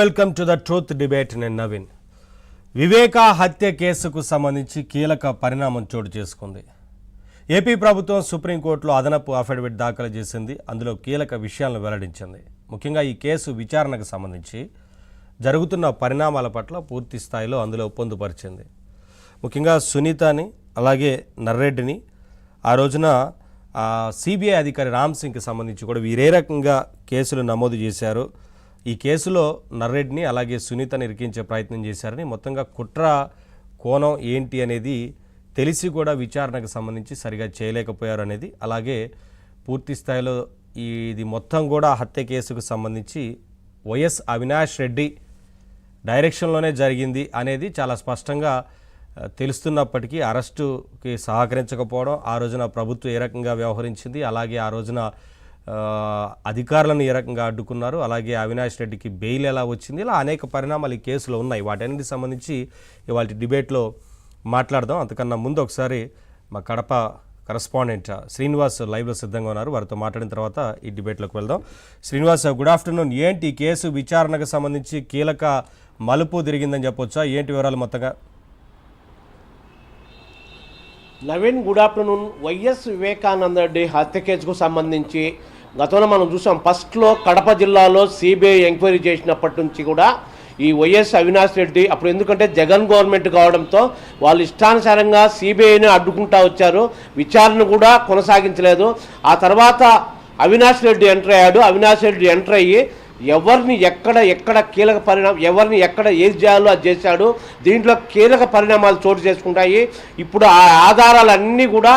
Welcome to the truth debate. నేను నవీన్. వివేక హత్య కేసుకు సంబంధించి కీలక పరిణామం చోటు చేసుకుంది. ఏపీ ప్రభుత్వం సుప్రీంకోర్టులో అదనపు అఫిడవిట్ దాఖలు చేసింది. అందులో కీలక విషయాలను వెల్లడించింది. ముఖ్యంగా ఈ కేసు విచారణకు సంబంధించి జరుగుతున్న పరిణామాల పట్ల పూర్తి స్థాయిలో అందులో పొందుపరిచింది. ముఖ్యంగా సునీతని అలాగే నర్రెడ్డిని ఆ రోజున సిబిఐ అధికారి రామ్ సింగ్కి సంబంధించి కూడా వీరే రకంగా కేసులు నమోదు చేశారు. ఈ కేసులో నర్రెడ్డిని అలాగే సునీతని ఇరికించే ప్రయత్నం చేశారని, మొత్తంగా కుట్ర కోణం ఏంటి అనేది తెలిసి కూడా విచారణకు సంబంధించి సరిగా చేయలేకపోయారు అనేది, అలాగే పూర్తి స్థాయిలో ఇది మొత్తం కూడా హత్య కేసుకు సంబంధించి వైఎస్ అవినాష్ రెడ్డి డైరెక్షన్లోనే జరిగింది అనేది చాలా స్పష్టంగా తెలుస్తున్నప్పటికీ అరెస్టుకి సహకరించకపోవడం, ఆ రోజున ప్రభుత్వం ఏ రకంగా వ్యవహరించింది, అలాగే ఆ రోజున అధికారులను ఏ రకంగా అడ్డుకున్నారు, అలాగే అవినాష్ రెడ్డికి బెయిల్ ఎలా వచ్చింది, ఇలా అనేక పరిణామాలు ఈ కేసులో ఉన్నాయి. వాటన్నిటికి సంబంధించి ఇవాళ డిబేట్లో మాట్లాడదాం. అంతకన్నా ముందు ఒకసారి మా కడప కరస్పాండెంట్ శ్రీనివాస్ లైవ్లో సిద్ధంగా ఉన్నారు. వారితో మాట్లాడిన తర్వాత ఈ డిబేట్లోకి వెళ్దాం. Srinivas, good afternoon. ఏంటి ఈ కేసు విచారణకు సంబంధించి కీలక మలుపు తిరిగిందని చెప్పొచ్చా? ఏంటి వివరాలు మొత్తంగా? Naveen, good afternoon. YS Vivekananda Reddy హత్య కేసుకు సంబంధించి గతంలో మనం చూసాం. ఫస్ట్లో కడప జిల్లాలో సిబిఐ ఎంక్వైరీ చేసినప్పటి నుంచి కూడా ఈ వైఎస్ అవినాష్ రెడ్డి అప్పుడు, ఎందుకంటే జగన్ గవర్నమెంట్ కావడంతో వాళ్ళు ఇష్టానుసారంగా సిబిఐని అడ్డుకుంటా వచ్చారు, విచారణ కూడా కొనసాగించలేదు. ఆ తర్వాత అవినాష్ రెడ్డి ఎంటర్ అయ్యాడు. అవినాష్ రెడ్డి ఎంటర్ అయ్యి ఎవరిని ఎక్కడ కీలక పరిణామం, ఎవరిని ఎక్కడ ఏది చేయాలో అది చేశాడు. దీంట్లో కీలక పరిణామాలు చోటు చేసుకుంటాయి. ఇప్పుడు ఆ ఆధారాలన్నీ కూడా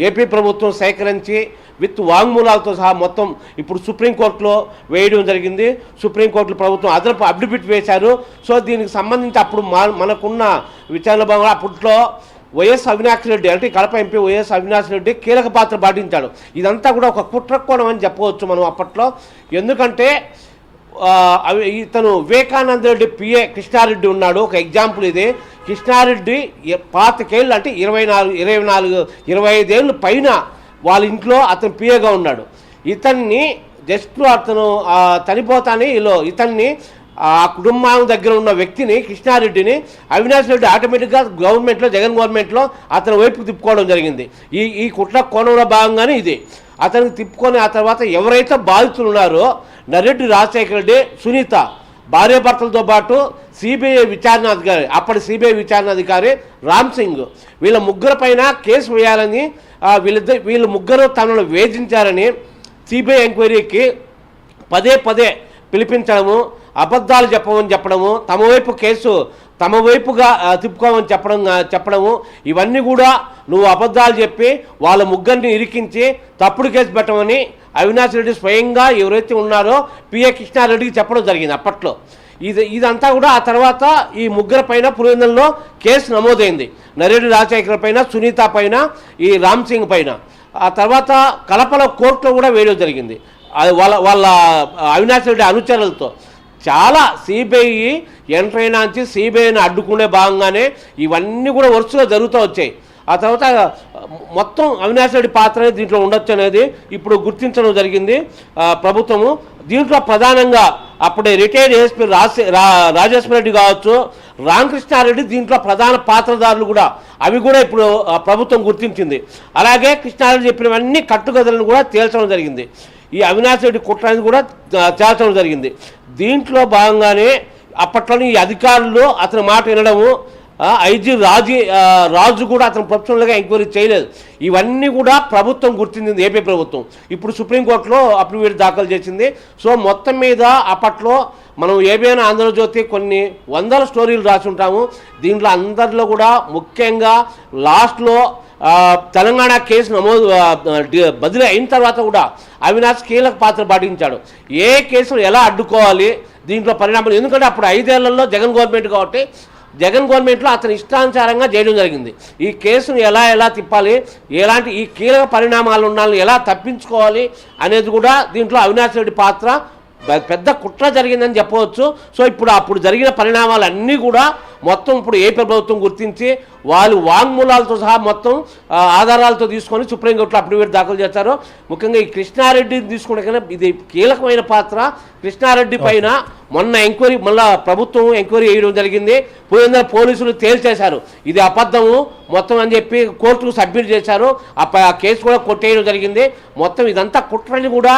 ఏపీ ప్రభుత్వం సేకరించి విత్ వాంగ్మూలాలతో సహా మొత్తం ఇప్పుడు సుప్రీంకోర్టులో వేయడం జరిగింది. సుప్రీంకోర్టులో ప్రభుత్వం అదనపు అఫిడవిట్ వేశారు. సో దీనికి సంబంధించి అప్పుడు మనకున్న విచారణ భాగంగా అప్పట్లో వైఎస్ అవినాష్ రెడ్డి, అంటే కడప ఎంపీ వైఎస్ అవినాష్ రెడ్డి కీలక పాత్ర పాటించాడు. ఇదంతా కూడా ఒక కుట్రకోణం అని చెప్పవచ్చు మనం అప్పట్లో. ఎందుకంటే ఇతను వివేకానంద రెడ్డి పిఏ కృష్ణారెడ్డి ఉన్నాడు. ఒక ఎగ్జాంపుల్ ఇది. కృష్ణారెడ్డి 25 ఏళ్ళు, అంటే 25 ఏళ్ళు పైన వాళ్ళ ఇంట్లో అతను పిఏగా ఉన్నాడు. ఇతన్ని జస్ట్ అతను చనిపోతానే ఇతన్ని ఆ కుటుంబం దగ్గర ఉన్న వ్యక్తిని, కృష్ణారెడ్డిని అవినాష్ రెడ్డి ఆటోమేటిక్గా గవర్నమెంట్లో, జగన్ గవర్నమెంట్లో అతని వైపుకు తిప్పుకోవడం జరిగింది. ఈ కుట్ర కోణంలో భాగంగానే ఇది అతనికి తిప్పుకొని, ఆ తర్వాత ఎవరైతే బాధితులు ఉన్నారో నర్రెడ్డి రాజశేఖర రెడ్డి, సునీత భార్యాభర్తలతో పాటు సిబిఐ విచారణాధికారి, అప్పటి సిబిఐ విచారణాధికారి రామ్ సింగ్, వీళ్ళ ముగ్గురు పైన కేసు వేయాలని, వీళ్ళు ముగ్గురు తనను వేధించారని సిబిఐ ఎంక్వైరీకి పదే పిలిపించడము, అబద్ధాలు చెప్పడము, తమ వైపుగా తిప్పుకోమని చెప్పడము, ఇవన్నీ కూడా నువ్వు అబద్ధాలు చెప్పి వాళ్ళ ముగ్గురిని ఇరికించి తప్పుడు కేసు పెట్టమని అవినాష్ రెడ్డి స్వయంగా ఎవరైతే ఉన్నారో పిఏ కృష్ణారెడ్డికి చెప్పడం జరిగింది అప్పట్లో. ఇదంతా కూడా ఆ తర్వాత ఈ ముగ్గురు పైన పులివెందులలో కేసు నమోదైంది. నర్రెడ్డి రాజశేఖర్ పైన, సునీత పైన, ఈ రామ్ సింగ్ పైన. ఆ తర్వాత కడపలో కోర్టులో కూడా వేయడం జరిగింది వాళ్ళ అవినాష్ రెడ్డి అనుచరులతో. చాలా సిబిఐ ఎంటర్ అయినా నుంచి సిబిఐని అడ్డుకునే భాగంగానే ఇవన్నీ కూడా వరుసగా జరుగుతూ వచ్చాయి. ఆ తర్వాత మొత్తం అవినాష్ రెడ్డి పాత్ర దీంట్లో ఉండొచ్చు అనేది ఇప్పుడు గుర్తించడం జరిగింది ప్రభుత్వము. దీంట్లో ప్రధానంగా అప్పుడే రిటైర్డ్ ఏఎస్పీ రాజేశ్వర రెడ్డి కావచ్చు, రామకృష్ణారెడ్డి దీంట్లో ప్రధాన పాత్రదారులు కూడా, అవి కూడా ఇప్పుడు ప్రభుత్వం గుర్తించింది. అలాగే కృష్ణారెడ్డి చెప్పినవన్నీ కట్టుకథలను కూడా తేల్చడం జరిగింది. ఈ అవినాష్ రెడ్డి కుట్రని కూడా చేర్చడం జరిగింది. దీంట్లో భాగంగానే అప్పట్లోనే ఈ అధికారులు అతని మాట వినడము, ఐజీ రాజు కూడా అతను ప్రొఫెషనల్గా ఎంక్వైరీ చేయలేదు. ఇవన్నీ కూడా ప్రభుత్వం గుర్తించింది, ఏపీ ప్రభుత్వం. ఇప్పుడు సుప్రీంకోర్టులో అఫిడవిట్ దాఖలు చేసింది. సో మొత్తం మీద అప్పట్లో మనం ఏబిఎన్ ఆంధ్రజ్యోతి కొన్ని వందల స్టోరీలు రాసి ఉంటాము. దీంట్లో అందరిలో కూడా ముఖ్యంగా లాస్ట్లో తెలంగాణ కేసు నమోదు బదిలీ అయిన తర్వాత కూడా అవినాష్ కీలక పాత్ర పాటించాడు. ఏ కేసులు ఎలా అడ్డుకోవాలి, దీంట్లో పరిణామాలు, ఎందుకంటే అప్పుడు 5 ఏళ్లలో జగన్ గవర్నమెంట్ కాబట్టి జగన్ గవర్నమెంట్లో అతని ఇష్టానుసారంగా చేయడం జరిగింది. ఈ కేసును ఎలా తిప్పాలి, ఎలాంటి ఈ కీలక పరిణామాలు ఉండాలని ఎలా తప్పించుకోవాలి అనేది కూడా దీంట్లో అవినాష్ రెడ్డి పాత్ర పెద్ద కుట్ర జరిగిందని చెప్పవచ్చు. సో అప్పుడు జరిగిన పరిణామాలన్నీ కూడా మొత్తం ఇప్పుడు ఏపీ ప్రభుత్వం గుర్తించి వాళ్ళు వాంగ్మూలాలతో సహా మొత్తం ఆధారాలతో తీసుకొని సుప్రీంకోర్టులో అఫిడవిట్ దాఖలు చేస్తారు. ముఖ్యంగా ఈ కృష్ణారెడ్డిని తీసుకుంటే కన్నా ఇది కీలకమైన పాత్ర. కృష్ణారెడ్డి పైన మొన్న ఎంక్వైరీ మళ్ళా ప్రభుత్వం ఎంక్వైరీ చేయడం జరిగింది. పోయిన పోలీసులు తేల్చేశారు ఇది అబద్ధము మొత్తం అని చెప్పి కోర్టుకు సబ్మిట్ చేశారు. ఆ కేసు కూడా కొట్టేయడం జరిగింది. మొత్తం ఇదంతా కుట్రని కూడా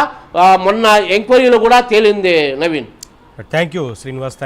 మొన్న ఎంక్వైరీలో కూడా తేలింది. Naveen, thank you Srinivas.